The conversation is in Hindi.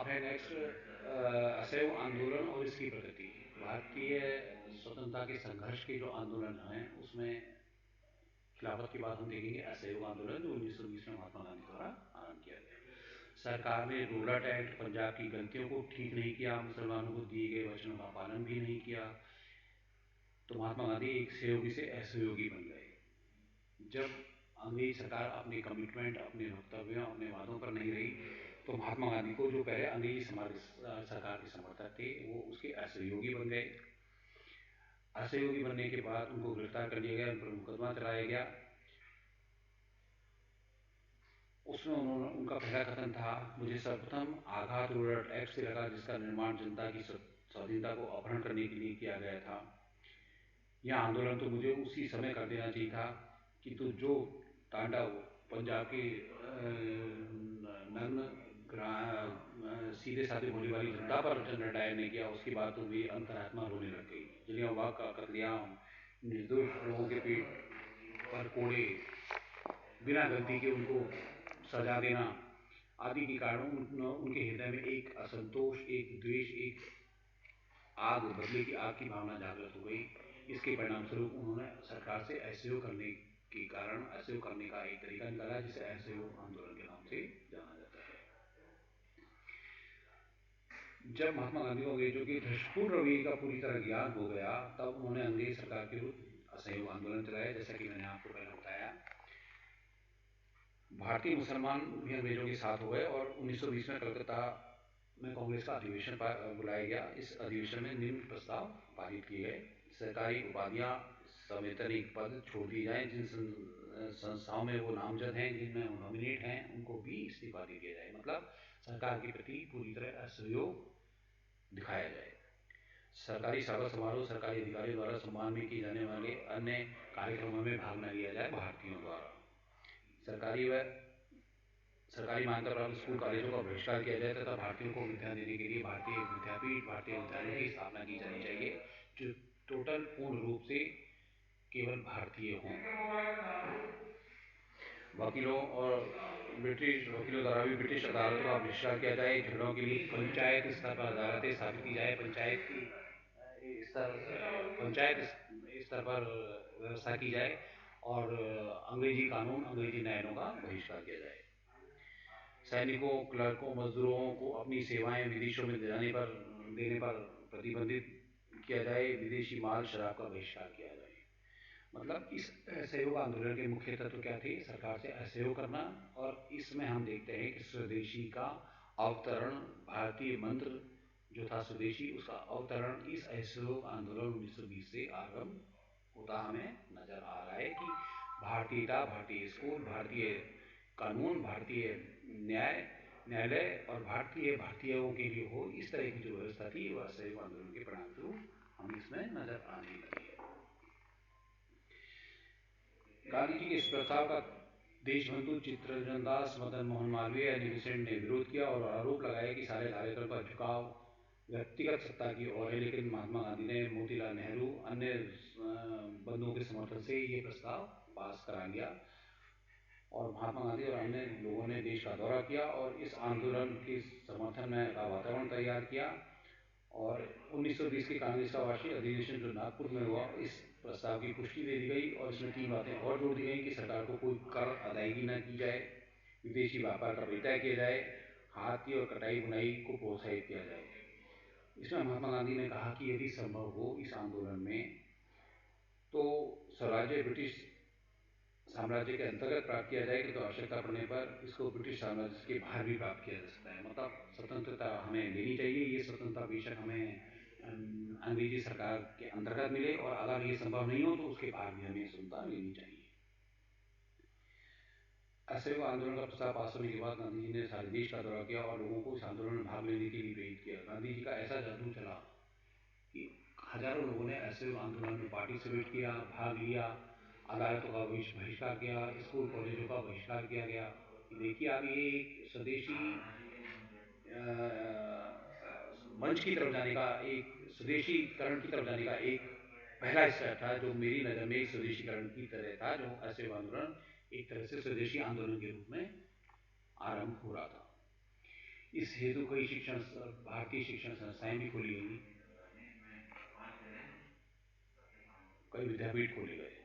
अब है नेक्स्ट असहयोग आंदोलन और इसकी प्रगति। भारतीय स्वतंत्रता के संघर्ष के जो आंदोलन हैं उसमें खिलाफत की बात हम देखेंगे। असहयोग आंदोलन जो 1920 में महात्मा गांधी द्वारा आरंभ किया गया। सरकार ने रूलर एक्ट, पंजाब की गलतियों को ठीक नहीं किया, मुसलमानों को दिए गए वचनों का पालन भी नहीं किया, तो महात्मा गांधी एक सहयोगी से असहयोगी बन गए। जब अंग्रेज सरकार अपने कमिटमेंट, अपने वक्तव्यों, अपने वादों पर नहीं रही, तो महात्मा गांधी को जो पहले अंग्रेजी सरकार के समर्थक थे वो उसके असहयोगी बन गए। असहयोगी बनने के बाद उनको गिरफ्तार कर लिया गया, उन पर मुकदमा चलाया गया। उसमें उनका पहला कथन था, मुझे सर्वप्रथम आघात रूलर एक्ट से लगा, जिसका निर्माण जनता की स्वाधीनता को अपहरण करने के लिए किया गया था। यह आंदोलन तो मुझे उसी समय कर देना चाहिए था, किंतु जो तांडव पंजाब के नग्न सीधे साधे भोली वाली जनता पर जनरल डायर ने किया, उसकी बात तो मेरी अंतरात्मा रोने लग गई। जलियांवाला का कत्लेआम, निर्दोष लोगों के पेट पर कोड़े, बिना गलती के उनको सजा देना आदि के कारण उनके हृदय में एक असंतोष, एक द्वेष, एक आग, बदले की आग की भावना जागृत हो गई। इसके परिणाम स्वरूप उन्होंने सरकार से असहयोग करने के कारण असहयोग करने का एक तरीका निकाला, जिसे असहयोग आंदोलन के नाम से जाना जाता है। जब महात्मा गांधी को अंग्रेजों के धर्षपूर्ण रवैये का पूरी तरह ज्ञान हो गया, तब उन्होंने अंग्रेज सरकार के विरुद्ध असहयोग आंदोलन चलाया। जैसा कि मैंने आपको पहले बताया, भारतीय मुसलमान भी अंग्रेजों के साथ हो गए और 1920 में कलकत्ता में कांग्रेस का अधिवेशन बुलाया गया। इस अधिवेशन में निम्न प्रस्ताव पारित किए गए: सरकारी उपाधियां, संवैतनिक पद छोड़ दिए जाएं, जिन संस्थाओं में वो नामजद हैं, जिनमें वो नॉमिनेट हैं, उनको भी इस्तीफा दे दिया जाए। मतलब सरकार के प्रति पूरी तरह असहयोग दिखाया जाए। सरकारी स्वागत समारोह, सरकारी अधिकारियों द्वारा सम्मान में किए जाने वाले अन्य कार्यक्रमों में भाग न लिया जाए भारतीयों द्वारा। सरकारी मान्यता प्राप्त स्कूल कॉलेजों का बहिष्कार किया जाए तथा भारतीयों को विद्या देने के लिए भारतीय विद्यापीठ, भारतीय विद्यालयों की स्थापना की जानी चाहिए, जो टोटल पूर्ण रूप से केवल भारतीय हों। वकीलों द्वारा भी ब्रिटिश अदालतों का बहिष्कार किया जाए। झगड़ों के लिए पंचायत स्तर पर अदालतें स्थापित की जाए, पंचायत स्तर पर व्यवस्था की जाए और अंग्रेजी कानून, अंग्रेजी न्यायों का बहिष्कार किया जाए। सैनिकों, क्लर्कों, मजदूरों को अपनी सेवाएं विदेशों में देने पर प्रतिबंधित किया जाए। विदेशी माल, शराब का बहिष्कार किया जाए। मतलब इस असहयोग आंदोलन के मुख्य तत्व क्या थे? सरकार से असहयोग करना, और इसमें हम देखते हैं कि स्वदेशी का अवतरण, भारतीय मंत्र जो था स्वदेशी, उसका अवतरण इस असहयोग आंदोलन 1920 से आरंभ होता हमें नजर आ रहा है कि भारतीयता, भारतीय स्कूल, भारतीय कानून, भारतीय न्यायालय और भारतीयों के लिए हो, इस तरह की जो व्यवस्था थी वह असहयोग आंदोलन के परिणाम स्वरूप हमें इसमें नजर आने लगी है। गांधी जी के इस प्रस्ताव का देशबंधु चित्तरंजन दास, मदन मोहन मालवीय, एनी बेसेंट ने विरोध किया और आरोप लगाया कि सारे कार्यक्रम का झुकाव व्यक्तिगत सत्ता की ओर है। लेकिन महात्मा गांधी ने मोतीलाल नेहरू, अन्य बंधुओं के समर्थन से ये प्रस्ताव पास करा लिया और महात्मा गांधी और अन्य लोगों ने देश का दौरा किया और इस आंदोलन के समर्थन में का वातावरण तैयार किया। और 1920 के कांग्रेस का वार्षिक अधिवेशन जो नागपुर में हुआ, इस प्रस्ताव की पुष्टि दे दी गई और इसमें 3 बातें और जोड़ दी गई कि सरकार को कोई कर अदायगी न की जाए, विदेशी व्यापार का परित्याग किया जाए, हाथी और कटाई बुनाई को प्रोत्साहित किया जाए। इसमें महात्मा गांधी ने कहा कि यदि संभव हो इस आंदोलन में तो स्वराज्य ब्रिटिश साम्राज्य के अंतर्गत प्राप्त किया जाए, कि तो आवश्यकता पड़ने पर इसको ब्रिटिश साम्राज्य के बाहर भी प्राप्त किया जा सकता है। मतलब स्वतंत्रता हमें लेनी चाहिए। ये स्वतंत्रता बेशक हमें अंग्रेजी सरकार के अंतर्गत मिले, और अगर ये संभव नहीं हो तो उसके बाहर भी हमें स्वतंत्रता लेनी चाहिए। असहयोग आंदोलन का प्रस्ताव पास होने के बाद गांधी जी ने सारे देश का दौरा किया और लोगों को इस आंदोलन में भाग लेने के लिए प्रेरित किया। गांधी जी का ऐसा जादू चला कि हजारों लोगों ने असहयोग आंदोलन में पार्टिसिपेट किया, भाग लिया, अदालतों का बहिष्कार किया, स्कूल कॉलेजों का बहिष्कार किया गया। देखिए आप, ये एक स्वदेशी मंच की तरफ जाने का, एक स्वदेशीकरण की तरफ जाने का एक पहला स्टेप था, जो मेरी नज़र में एक स्वदेशीकरण की तरह था, जो असहयोग आंदोलन एक तरह से स्वदेशी आंदोलन के रूप में आरंभ हो रहा था। इस हेतु भारतीय शिक्षण संस्थाएं भी खोली गई, कई विद्यापीठ खोले गए।